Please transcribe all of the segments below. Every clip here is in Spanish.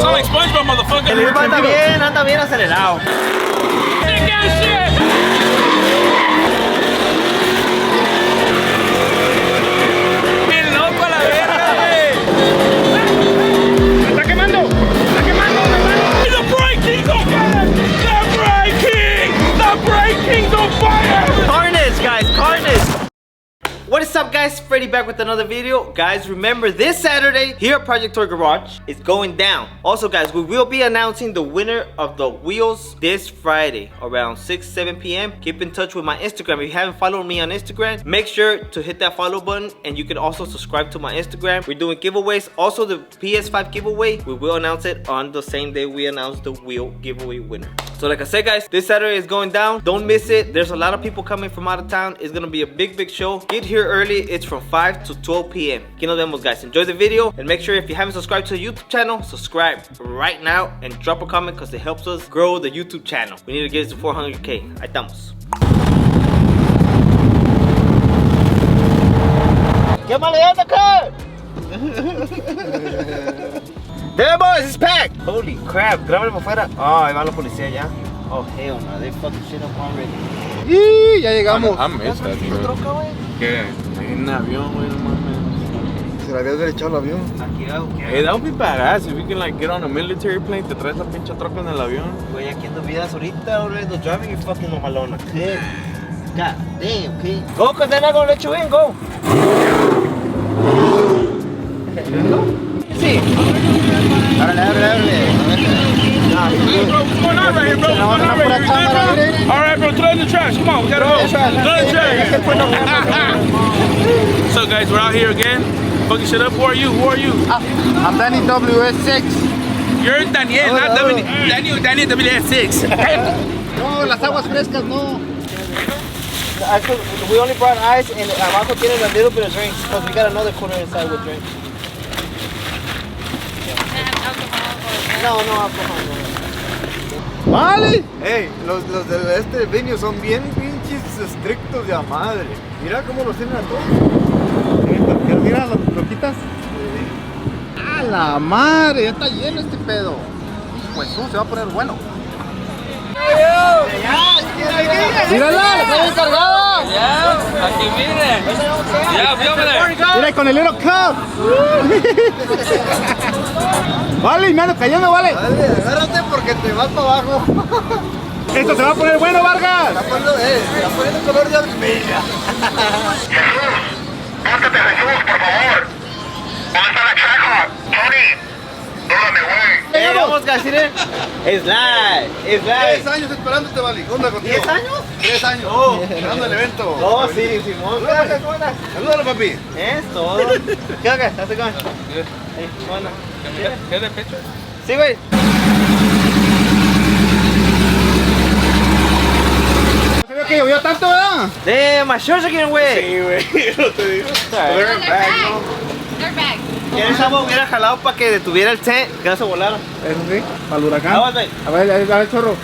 Sound like SpongeBob, motherfucker. El Irma anda bien acelerado. Sick ass shit. Bien loco a la verga, güey. Está quemando, hermano. The breaking's on fire. The breaking's on fire. Carnage, guys, carnage. What is up, guys? Freddy back with another video. Guys, remember this Saturday here at Project Toy Garage is going down. Also, guys, we will be announcing the winner of the wheels this Friday around 6-7 p.m. Keep in touch with my Instagram. If you haven't followed me on Instagram, make sure to hit that follow button, and you can also subscribe to my Instagram. We're doing giveaways. Also, the PS5 giveaway, we will announce it on the same day we announce the wheel giveaway winner. So like I said, guys, this Saturday is going down. Don't miss it. There's a lot of people coming from out of town. It's gonna be a big show. Get here early. It's from 5 to 12 p.m. Aquí nos vemos, guys. Enjoy the video, and make sure if you haven't subscribed to the YouTube channel, subscribe right now and drop a comment because it helps us grow the YouTube channel. We need to get it to 400K. Ahí estamos. Get my leg on the car! There, boys, it's packed! Holy crap, grábalo por fuera. Oh, ahí van los policías ya. Oh, hell no, they fucking shit up already. ¡Y! Ya llegamos. ¿Qué? En avión, güey, no mames. Se le había derechado el avión. Aquí hago, ¿qué? Hey, that would be badass if we can like get on a military plane. Te traes la pinche troca en el avión. Güey, aquí ando vidas ahorita, already driving you fucking nomalona. God damn, okay. Go, cause they're not gonna let you in, go. Sí. Ábrele. What's going on right here, bro? Alright, bro, throw it in the trash. Come on, we gotta go. Throw it in the trash. So, guys, we're out here again. Fucking shit up. Who are you? I'm Danny WS6. You're Daniel, not Daniel WS6. No, las aguas frescas no. We only brought ice, and abajo tienen a little bit of drinks because we got another cooler inside with drinks. No alcohol, no. Vale. Hey, los de este venue son bien pinches estrictos de a madre. Mira cómo los tienen a todos. Mira, ¿lo quitas? A la madre, ya está lleno este pedo. Pues tú, se va a poner bueno. ¡Mírala! ¡Está bien cargada! Ya, aquí miren. Ya, fíjame. Mira, con el little cup. Vale, me ando cayendo, vale. Vale, agárrate porque te vas para abajo. Esto se va a poner bueno, Vargas. Está poniendo color de hormiga. Jesús, pórtate, Jesús, por favor. ¿Dónde está la Trackhawk? Tony, dúdame, güey. Vamos, guys, miren. It's live. 3 años esperándote, vale. ¿Dónde contigo? ¿10 años? 3 años. Oh, esperando el evento. Oh, sí, Simón. Salúdalo, papi. Es todo. ¿Qué onda? How's it going? Hey, ¿cómo anda? ¿Qué de pecho? Sí, güey. No sabía que llovió tanto, ¿verdad? Damn, my shirts are getting wet. Sí, güey, no te digo. They're back. ¿Quieres algo? Hubiera jalado para que detuviera el tent, que no se volara. Eso sí, para el huracán. Aguante. A ver, chorro.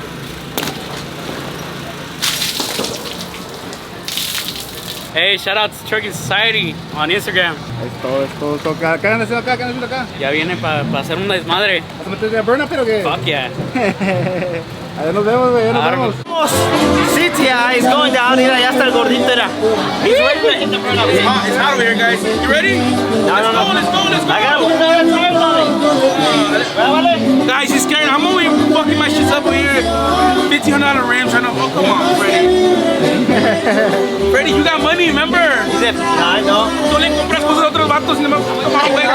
Hey, shout out to Turkey Society on Instagram. Es todo. ¿Qué andan haciendo acá? Ya viene para hacer un desmadre. ¿Vas a meterte a Burnout, pero qué? Fuck yeah. Ahí nos vemos, güey, nos vemos. CTI is going down. Mira, ya está el gordito, era. He's ready to hit the burnout. It's hot over here, guys. You ready? No. Let's go. I got one. Guys, he's scared. I'm only fucking my shit up over here. $1,500 rims trying to. Oh, come on, Freddy. Freddy, you got money, remember? I know. Tú le compras cosas a otros vatos y no me güey.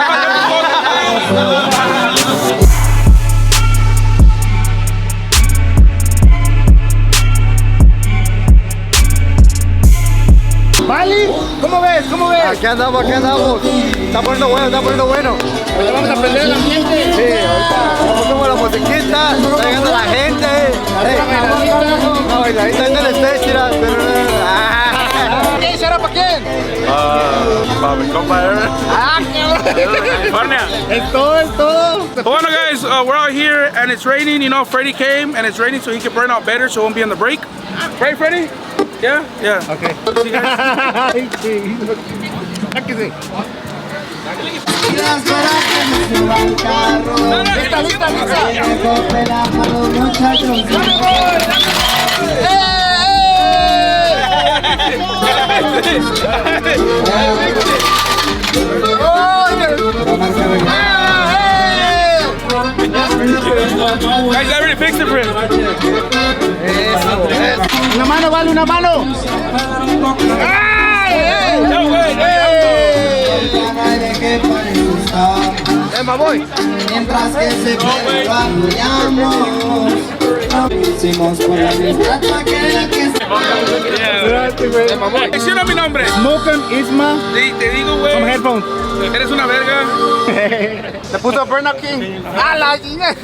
Vale, ¿cómo ves? Aquí andamos. Está poniendo bueno. Ahora vamos a aprender el ambiente. Sí, ahorita vamos como la musiquita, está llegando la gente. La bailadita en el stage, mira. ¿Qué será para quién? Para mi compa. California. Es todo. Well, guys, we're out here and it's raining. You know, Freddy came and it's raining so he can burn out better, so he won't be on the break. Right, Freddy? Yeah. Okay. See you guys. Sáquese. Lista, lista, lista. Guys, I already fixed it for him. Una mano, vale, una mano. No, wait, Emma, voy. Mientras que se lo apoyamos, hicimos por la amistad aquella que se Menciona mi nombre. Smoken Isma. Sí, te digo, Con güey. headphones. Eres una verga. Se puso Burnout King. ¡Ah, la chinga!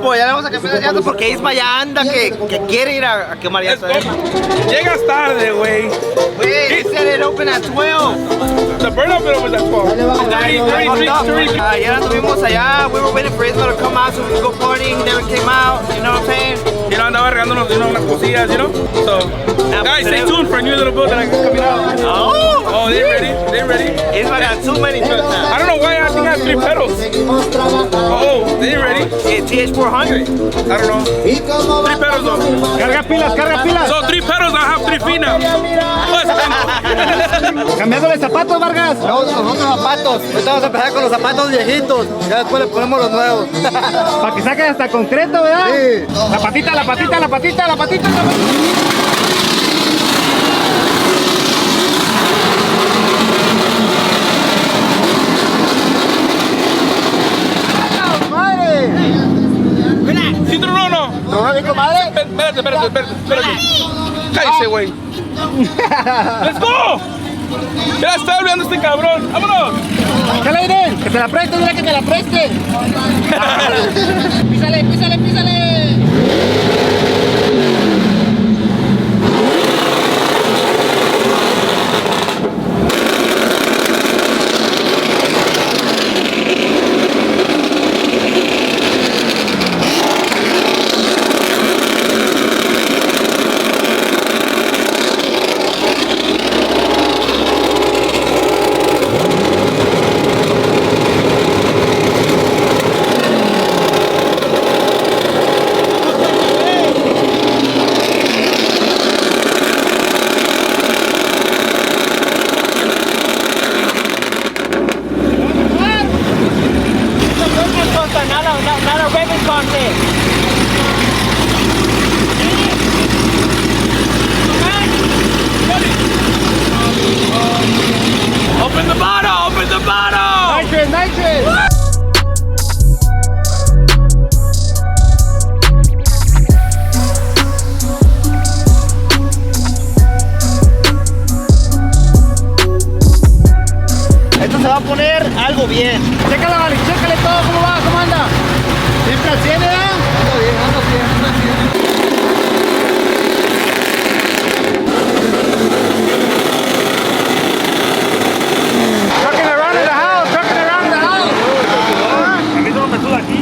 Pues ya le vamos a cambiar el llanto porque Isma ya anda que quiere ir a quemar Let's llanto. go. Llegas tarde, güey. Wait, he said it open at 12. The burnout bill was at 12. Ya estuvimos allá. We were waiting for Isma to come out so we could go partying. He never came out. You know what I'm saying? You know, andaba regándonos, you know, unas cosillas, you know? So, guys, stay tuned for a new little build that I got coming out. Oh, they ready? They ready? Isma got too many trucks now. I don't know why I think I have 3 pedals. Oh, they ready? It's TH400. I don't know. 3 pedals though. Carga pilas, carga pilas. So 3 pedals, I have 3 feet now. Cambiándole zapatos, Vargas. Nosotros zapatos. Ahorita vamos a empezar con los zapatos viejitos. Ya después le ponemos los nuevos. Para que saque hasta concreto, ¿verdad? Sí. La patita, la patita, la patita, la patita, la patita. ¿Sí, tú no? ¿No, mi comadre? Espérate. Cállese, güey. Let's go. Ya está hablando este cabrón. Vámonos. ¡Déjala, Irene! ¡Que te la preste! ¡Dile que te la preste! ¡Písale, písale, písale! Open the bottle. Open the bottle. ¡Nitrous, nitrous! Esto se va a poner algo bien. Chécala, vale, chécale todo, ¿cómo va? ¿Cómo anda? ¿Siempre al 100, ¿verdad? Ando bien, ando bien, ando bien. Trucking around in the house, trucking around in the house. A mí solo me suda aquí.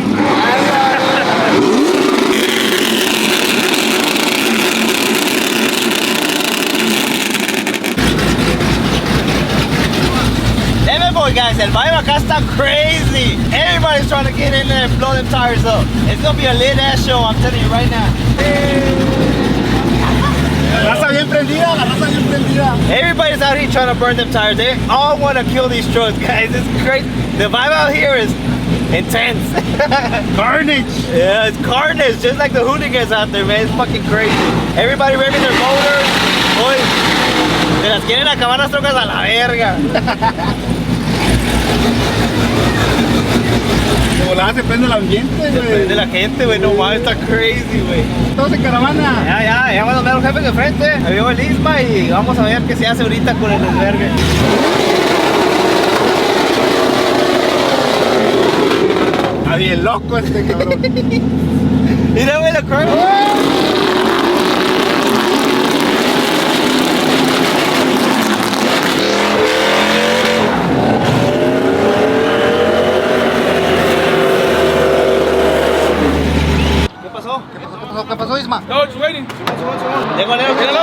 Guys, el vibe acá está crazy. Everybody's trying to get in there and blow them tires up. It's gonna be a lit ass show, I'm telling you right now. La raza bien prendida, la raza bien prendida. Everybody's out here trying to burn them tires. They all want to kill these trucks, guys. It's crazy. The vibe out here is intense. Carnage. Yeah, it's carnage, just like the hooligans out there, man. It's fucking crazy. Everybody revving their motors. Boy, se las quieren acabar las trocas a la verga. Como la se prende el ambiente, güey. De la gente, güey, no mames, está crazy, güey. Todos en caravana. Ya vamos a ver a los jefes de frente. Ahí veo el Isma y vamos a ver qué se hace ahorita con el desvergue. Está bien loco este cabrón. Mira, güey, la curva. ¿Qué pasó, Isma? No, just waiting. Llegó Leo, tíralo.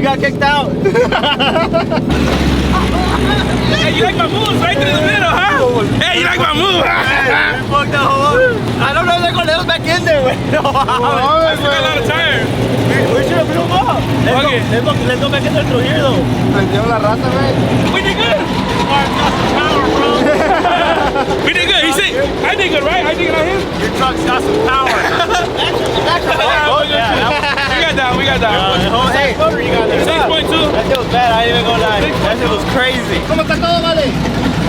got kicked out. Hey, you like my moves right through the middle, huh? Hey, you like my moves? Fuck the whole I don't know if they're gonna let us back in there, güey. No, I still got a lot of tires. we should have blew them up. Okay. Let's go back in there through here, though. Prendió la raza, güey. We did good. We did good. He said, I did good, right? I did good on him? Your truck's got some power. We got that. Hey, 6.2. that shit was bad. I ain't even gonna lie. That shit was crazy. ¿Cómo está todo, vale?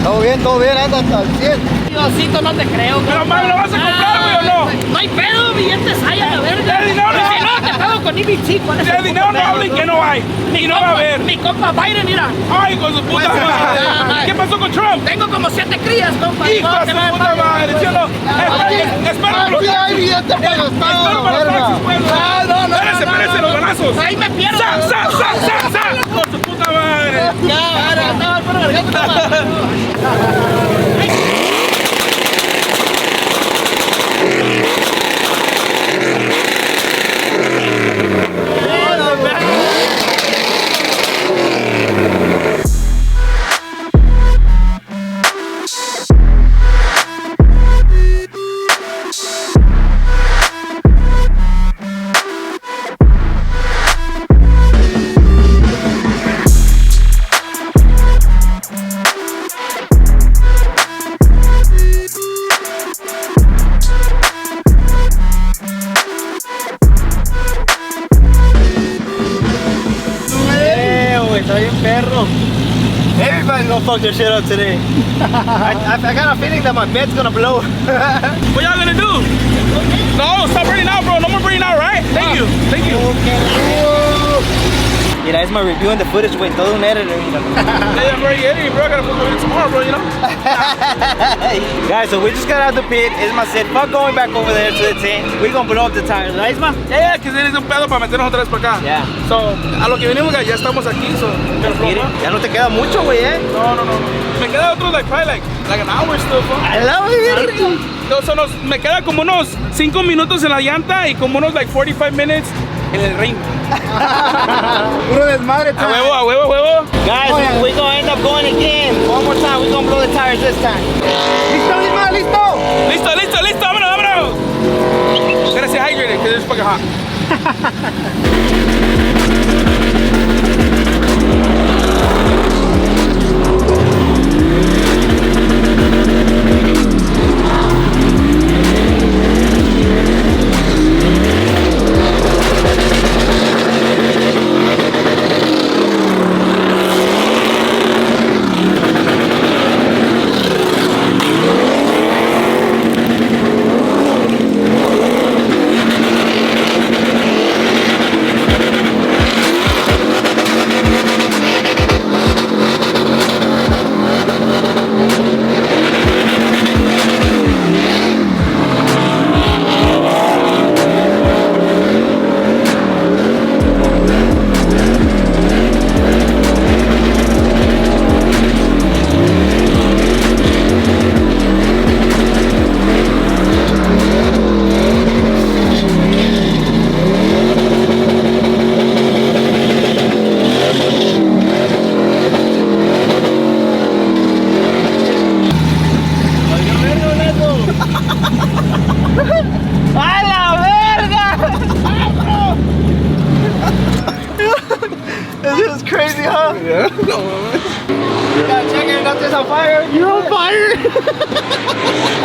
Todo bien, anda hasta el 100. Diosito, no te creo. Pero, mami, ¿lo vas a comprar, güey, o no? No hay pedo, billetes hay a la verga. Daddy, no, no. Si no, te pago con IBT. ¿Cuál es el Daddy, puto no pedo, hablen que no hay. Y no va a haber. Mi compa Biden, mira. Ay, con su puta madre. ¿Qué pasó con Trump? Tengo como 7 crías, compa. Hijo de su puta madre, ¿sí o no? Espero Aquí hay billetes para los Espero para los taxis, pues. No. Espérense los balazos. Ahí me pierdo. ¡Sa! Con su puta madre. Ya, no, pero vergüenza, madre. Everybody's gonna fuck their shit up today. I got a feeling that my bed's gonna blow. What y'all gonna do? No, stop burning out, bro. No more burning out, right? Thank you. Mira, es my reviewing the footage, güey. Todo un editor, mira. Hey, I'm already editing, bro. I gotta put it tomorrow, bro, you know? Guys, so we just got out of the pit. Isma said, fuck going back over there to the tent. We're gonna blow up the tires, right, Isma? Yeah, que es un pedo para meternos otra vez para acá. Yeah. So, a lo que venimos, ya estamos aquí, so. Mire, ya no te queda mucho, güey, No. Me queda otro, probably like an hour still, bro. I love it. No, so me queda como unos 5 minutos en la llanta y como unos 45 minutes en el ring. Puro desmadre, A huevo. Guys, we're gonna end up going again. One more time, we're gonna blow the tires this time. Listo, vámonos. Gotta stay hydrated because it's fucking hot. Nothing's on fire. You're on fire.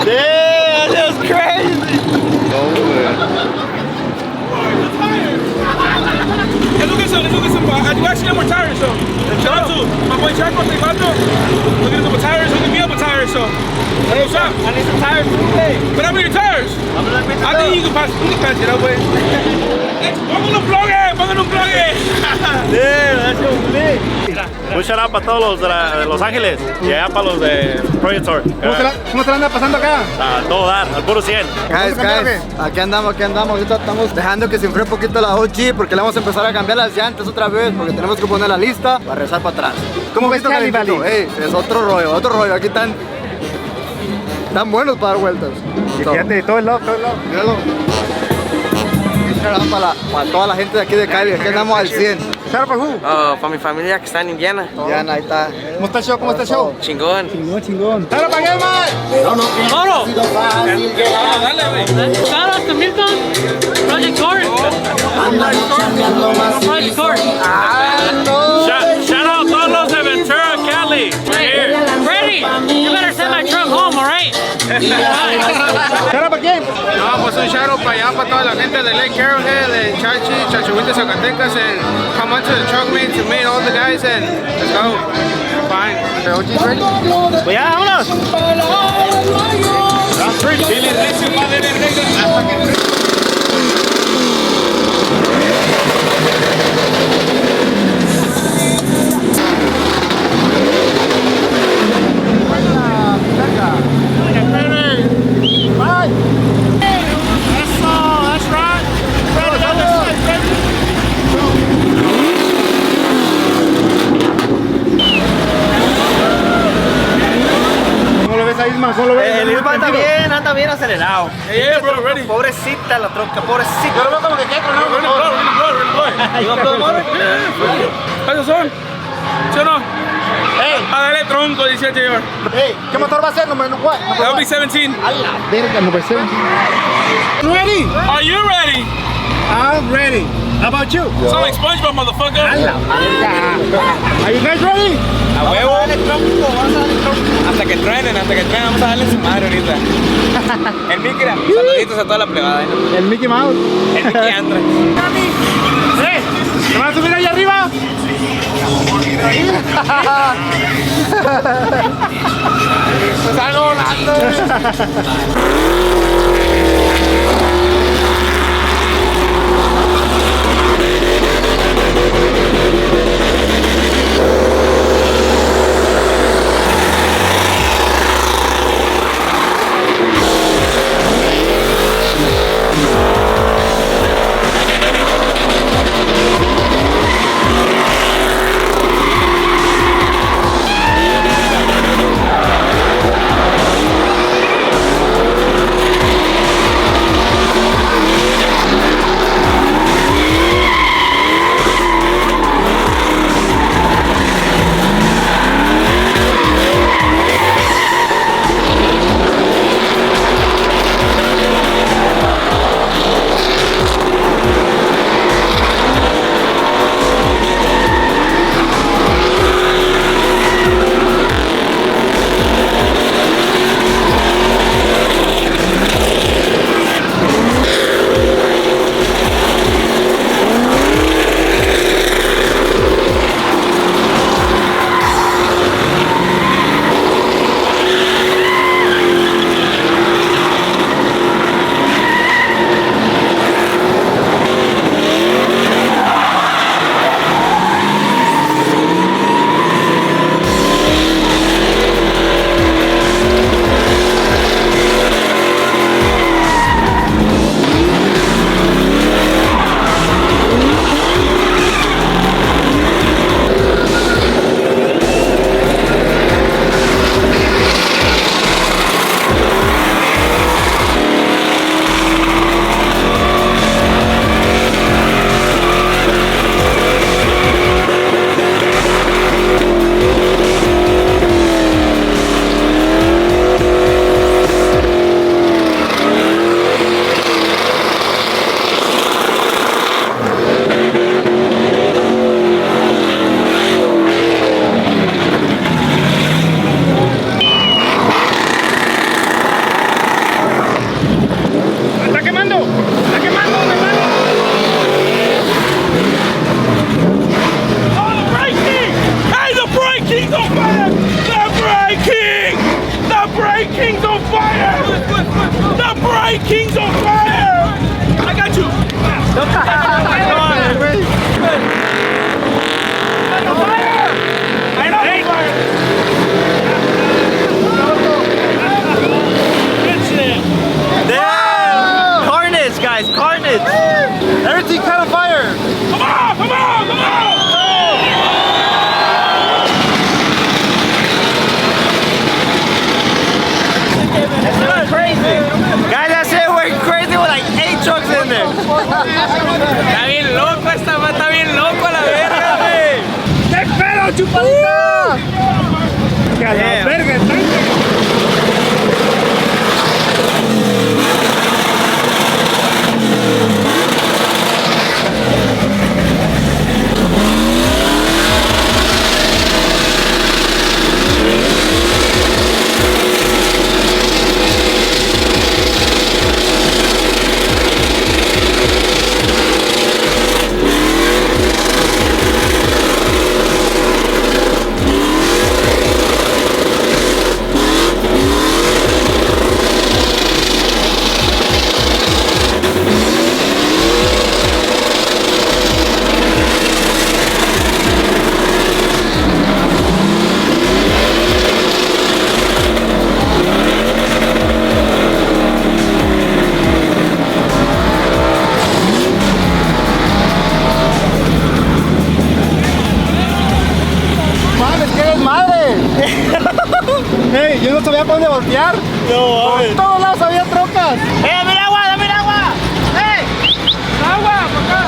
Damn, that was crazy. Let's look at some. You actually have more tires, so. Shout out to my boy Chaco, Tejato. Look at some tires. Look at me up with tires, so. Hey, what's up? I need some tires too, hey. What happened to your tires? I think you can pass it up, way. Póngale un plug. Damn, that's so big. Un shout out para todos los de Los Ángeles y allá para los de Project Tour. ¿Cómo se la anda pasando acá? A todo dar, al puro 100. Guys, aquí andamos. Ahorita estamos dejando que se enfríe un poquito la OG porque le vamos a empezar a cambiar las llantas otra vez porque tenemos que poner la lista para regresar para atrás. ¿Cómo ves, Califito? Es otro rollo. Aquí están buenos para dar vueltas. Y fíjate, todo el lado. Míralo. Para toda la gente de aquí de Cali, aquí andamos al 100. Shout out for who? Para mi familia que está en Indiana. Diana, ahí está. ¿Cómo está el show? ¿Cómo está el show? Chingón. Chingón. Shout out para Gamer. Oro. Shout out to Milton. Project Tour. Project Tour. Shout out todos los de Ventura, Cali. Here. Freddy, you better send my truck home, alright? Shout out para Gamer. No, pues un shout out para allá, para toda la gente de Lake Arrowhead, de Chachi, Chachuita, Zacatecas, and come on to the truck meet to meet all the guys, and let's go. Fine. The OG's ready? Pues ya, vámonos. ¿Cómo lo ves a Isma? ¿Cómo lo ves? El Isma anda bien acelerado. Yeah, bro, ready. Pobrecita la troca, pobrecita. Yo lo veo como que queco, ¿no? Ready, blow, ready, blow, ready, blow. ¿Y va a poder mover? ¿Esos son? ¿Sí o no? A darle tronco, 18 señor. Hey, ¿qué motor va a ser? Número cuál? That'll be 17. A la verga, número 7. Ready? Are you ready? I'm ready. How about you? Sound like SpongeBob, motherfucker. A la verga. Are you guys ready? A huevo. Hasta que truenen, vamos a darle en su madre ahorita. El Mickey, saluditos a toda la plebada. El Mickey Mouse. El Mickey Andra. ¿Te vas a subir ahí arriba? Pues algo volando. Está bien loco, está bien loco la verga. chupadita! Que a la verga, el tanque. Hey, yo no sabía por dónde voltear. No, Por todos lados había trocas. ¡Dame agua, dame agua! ¡Ey! ¡Agua, por acá!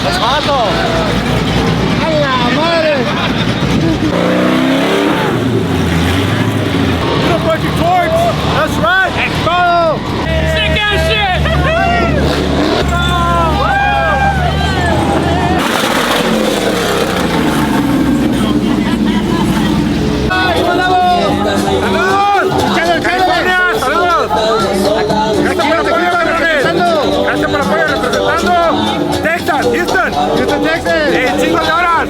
¡Los mato! ¡A la madre! That's right. ¡Es todo! Sick ass shit! Gracias por el apoyo representando Texas, Houston. Houston, Texas. 5 de horas.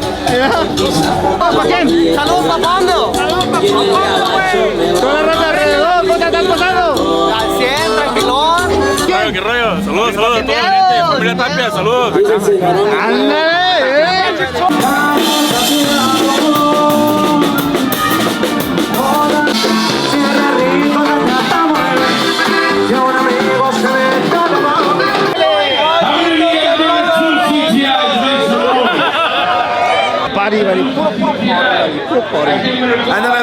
¿Para quién? ¡Saludos, papando! ¡Saludos, papando, güey! Toda la raza alrededor, ¿cómo te están pasando? Al 100, tranquilón. ¿Qué rollo? Saludos a toda la gente. Familia Tapia, saludos. ¡Ándale! Puro party. Ándale,